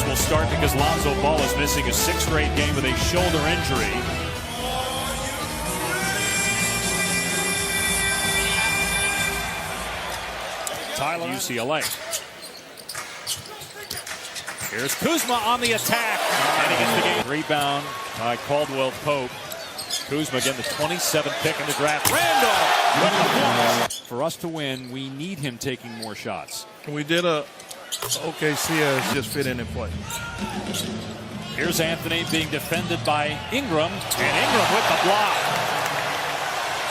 will start because Lonzo Ball is missing a 6th straight game with a shoulder injury. Tyler, UCLA. Here's Kuzma on the attack. And he gets the game. Rebound by Caldwell Pope. Kuzma again, the 27th pick in the draft. Randall with the points. For us to win, we need him taking more shots. We did a OKC has just fit in and play. Here's Anthony being defended by Ingram. And Ingram with the block.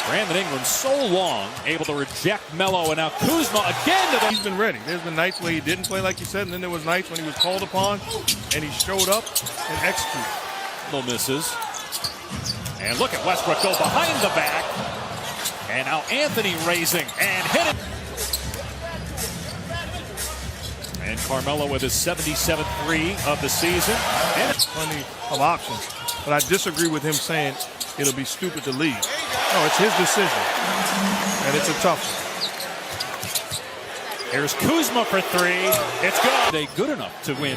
Brandon Ingram so long able to reject Melo, and now Kuzma again to the... He's been ready. There's been nights where he didn't play like you said, and then there was nights when he was called upon and he showed up and executed. No misses. And look at Westbrook go behind the back. And now Anthony raising and hitting. And Carmelo with his 77th three of the season. And plenty of options. But I disagree with him saying it'll be stupid to leave. No, it's his decision. And it's a tough one. Here's Kuzma for three. It's good. Are they good enough to win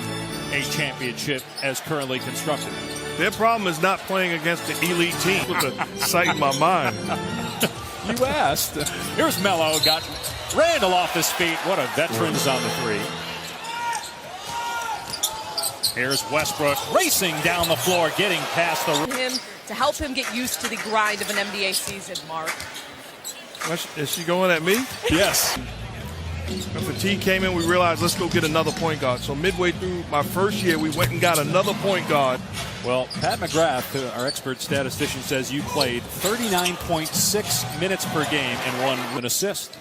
a championship as currently constructed? Their problem is not playing against the elite team. With the sight in my mind. You asked. Here's Melo. Got Randall off his feet. What a veteran's on the three. Here's Westbrook racing down the floor, getting past the him to help him get used to the grind of an NBA season, Mark. Is she going at me? Yes. When fatigue came in, we realized let's go get another point guard. So midway through my first year, we went and got another point guard. Well, Pat McGrath, our expert statistician, says you played 39.6 minutes per game and won an assist.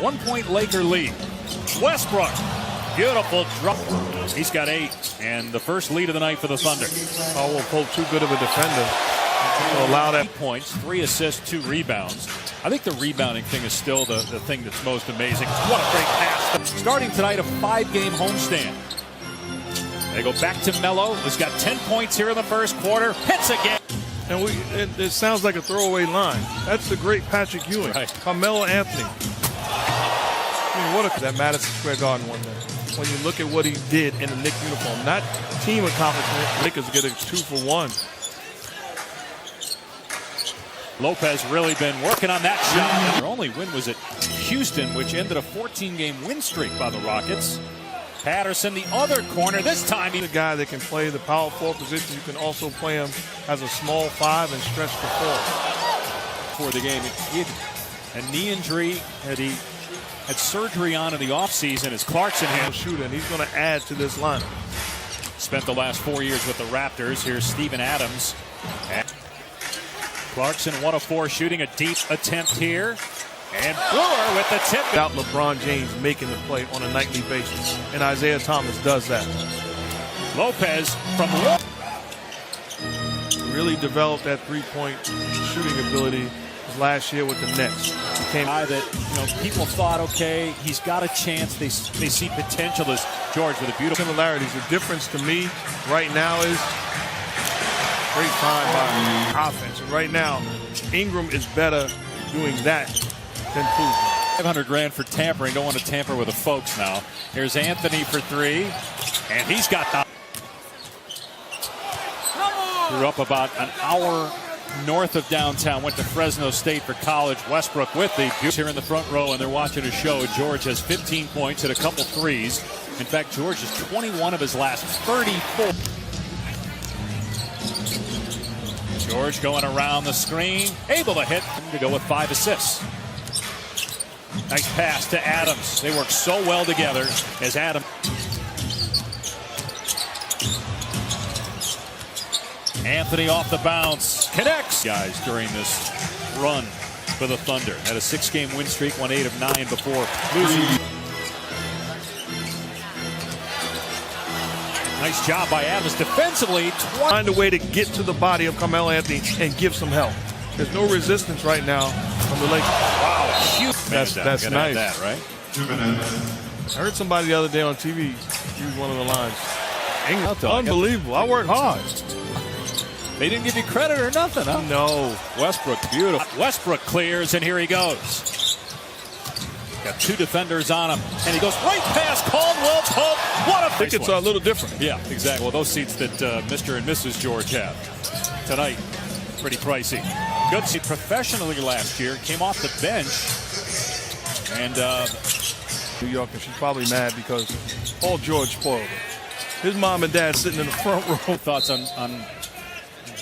1 point Laker lead. Westbrook. Beautiful drop. He's got 8, and the first lead of the night for the Thunder. Caldwell Pope, too good of a defender to allow that. 8 points, 3 assists, 2 rebounds. I think the rebounding thing is still the thing that's most amazing. What a great pass. Starting tonight, a 5-game homestand. They go back to Melo, who's got 10 points here in the first quarter. Hits again. And it sounds like a throwaway line. That's the great Patrick Ewing. Right. Carmelo Anthony. I mean, what a that Madison Square Garden one day. When you look at what he did in a Knick uniform, not team accomplishment. Lakers get a 2 for 1. Lopez really been working on that shot. Their only win was at Houston, which ended a 14-game win streak by the Rockets. Patterson, the other corner. This time he's a guy that can play the power forward position. You can also play him as a small 5 and stretch the 4. For the game, he had a knee injury that he had surgery on in the offseason as Clarkson had shooter, and he's going to add to this lineup. Spent the last 4 years with the Raptors. Here's Steven Adams. And Clarkson 1 of 4 shooting a deep attempt here. And Brewer with the tip. Without LeBron James making the play on a nightly basis. And Isaiah Thomas does that. Lopez from really developed that 3-point shooting ability last year with the Nets. Became a guy that people thought, okay, he's got a chance. They see potential as George with a beautiful similarities. The difference to me right now is great time by offense. And right now, Ingram is better doing that than Kuzma. $500,000 for tampering. Don't want to tamper with the folks now. Here's Anthony for 3, and he's got the. Grew up about an hour north of downtown, went to Fresno State for college. Westbrook with the here in the front row, and they're watching a show. George has 15 points and a couple threes. In fact, George is 21 of his last 34. George going around the screen, able to hit to go with 5 assists. Nice pass to Adams. They work so well together as Adams. Anthony off the bounce, connects. Guys during this run for the Thunder. Had a 6-game win streak, won 8 of 9 before losing. Nice job by Adams defensively. Find a way to get to the body of Carmelo Anthony and give some help. There's no resistance right now from the Lakers. Wow, huge. That's nice. That, right? I heard somebody the other day on TV use one of the lines. Unbelievable. I worked hard. They didn't give you credit or nothing, huh? No. Westbrook, beautiful. Westbrook clears, and here he goes. Got 2 defenders on him, and he goes right past Caldwell Pope. What a Tickets are a little different. Yeah, exactly. Well, those seats that Mr. and Mrs. George have tonight, pretty pricey. Good seat professionally last year. Came off the bench. And New York, and she's probably mad because Paul George spoiled her. His mom and dad sitting in the front row. Thoughts on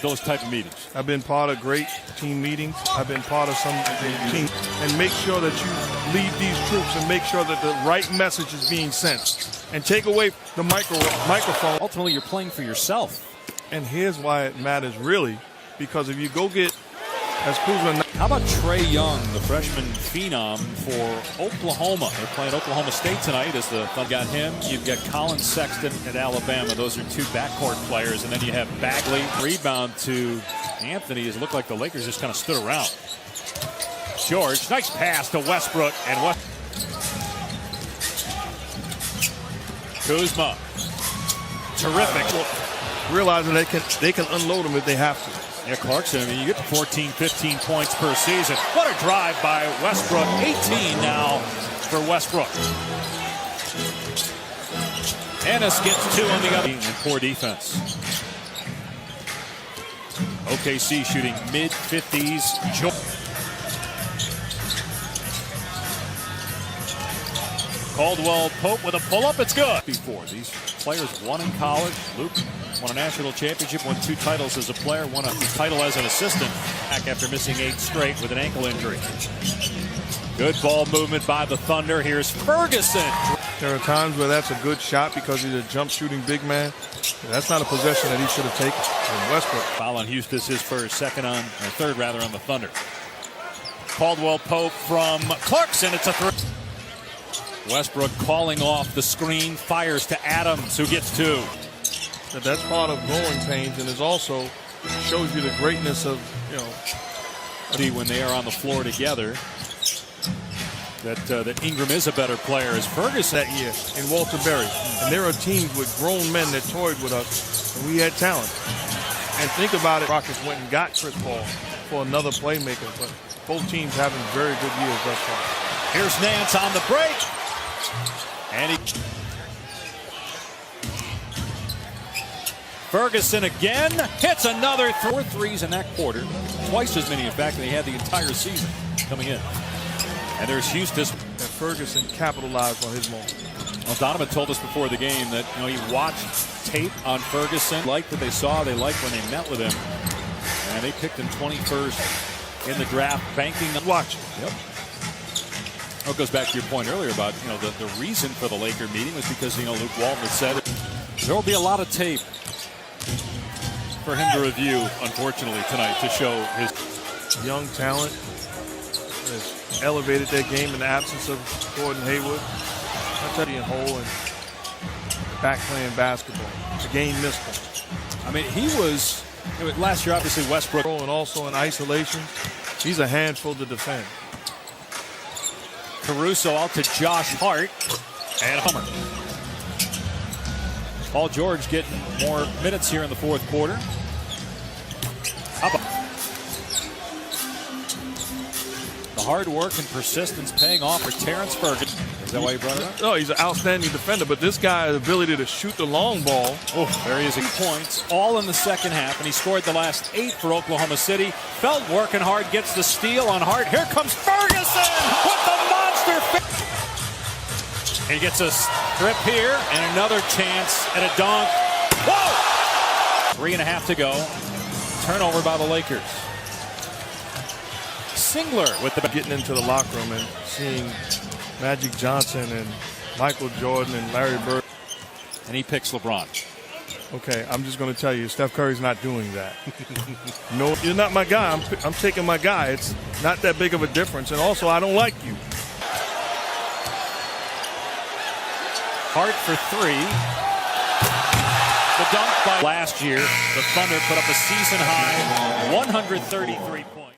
those type of meetings? I've been part of great team meetings. I've been part of some teams. And make sure that you lead these troops and make sure that the right message is being sent. And take away the microphone. Ultimately, you're playing for yourself. And here's why it matters, really. Because if you go get, as proven. How about Trae Young, the freshman phenom for Oklahoma? They're playing Oklahoma State tonight as the Thunder got him. You've got Colin Sexton at Alabama. Those are two backcourt players. And then you have Bagley. Rebound to Anthony. It looked like the Lakers just kind of stood around. George, nice pass to Westbrook. And Kuzma. Terrific. Realizing they can unload them if they have to. Yeah, Clarkson, I mean, you get to 14, 15 points per season. What a drive by Westbrook. 18 now for Westbrook. Ennis gets two on the other. And poor defense. OKC shooting mid-50s. Caldwell Pope with a pull-up. It's good. Before these players won in college. Luke won a national championship, won 2 titles as a player, won a title as an assistant back after missing 8 straight with an ankle injury. Good ball movement by the Thunder. Here's Ferguson. There are times where that's a good shot because he's a jump shooting big man. That's not a possession that he should have taken from Westbrook. Foul on Houston, his first, third rather on the Thunder. Caldwell Pope from Clarkson. It's a three. Westbrook calling off the screen, fires to Adams, who gets 2. That's part of growing pains, and it also shows you the greatness of, when they are on the floor together, that Ingram is a better player as Ferguson that year in Walter Berry. And there are teams with grown men that toyed with us, and we had talent. And think about it, Rockets went and got Chris Paul for another playmaker, but both teams having very good years thus far. Here's Nance on the break. And Ferguson again hits another 4 threes in that quarter. Twice as many, in fact, than he had the entire season coming in. And there's Houston. And Ferguson capitalized on his moment. Well, Donovan told us before the game that he watched tape on Ferguson, liked what they saw, they liked when they met with him, and they picked him 21st in the draft, banking on watching. Yep. Well, it goes back to your point earlier about the reason for the Laker meeting was because Luke Walton said there will be a lot of tape for him to review, unfortunately, tonight to show his young talent has elevated their game in the absence of Gordon Hayward. I'll tell you, Hole and back playing basketball to gain this point. I mean, he was last year, obviously Westbrook, and also in isolation, he's a handful to defend. Caruso out to Josh Hart and Hummer. Paul George getting more minutes here in the fourth quarter. The hard work and persistence paying off for Terrence Ferguson. Is that why you brought it up? Oh, he's an outstanding defender, but this guy's ability to shoot the long ball. Oh, there he is. Points all in the second half, and he scored the last 8 for Oklahoma City. Felt working hard, gets the steal on Hart. Here comes Ferguson with the monster. He gets a strip here and another chance at a dunk. Whoa! 3.5 to go. Turnover by the Lakers. Singler with the getting into the locker room and seeing Magic Johnson and Michael Jordan and Larry Bird. And he picks LeBron. Okay, I'm just going to tell you, Steph Curry's not doing that. No, you're not my guy. I'm taking my guy. It's not that big of a difference. And also, I don't like you. Hart for 3. The dunk by last year. The Thunder put up a season high 133 points.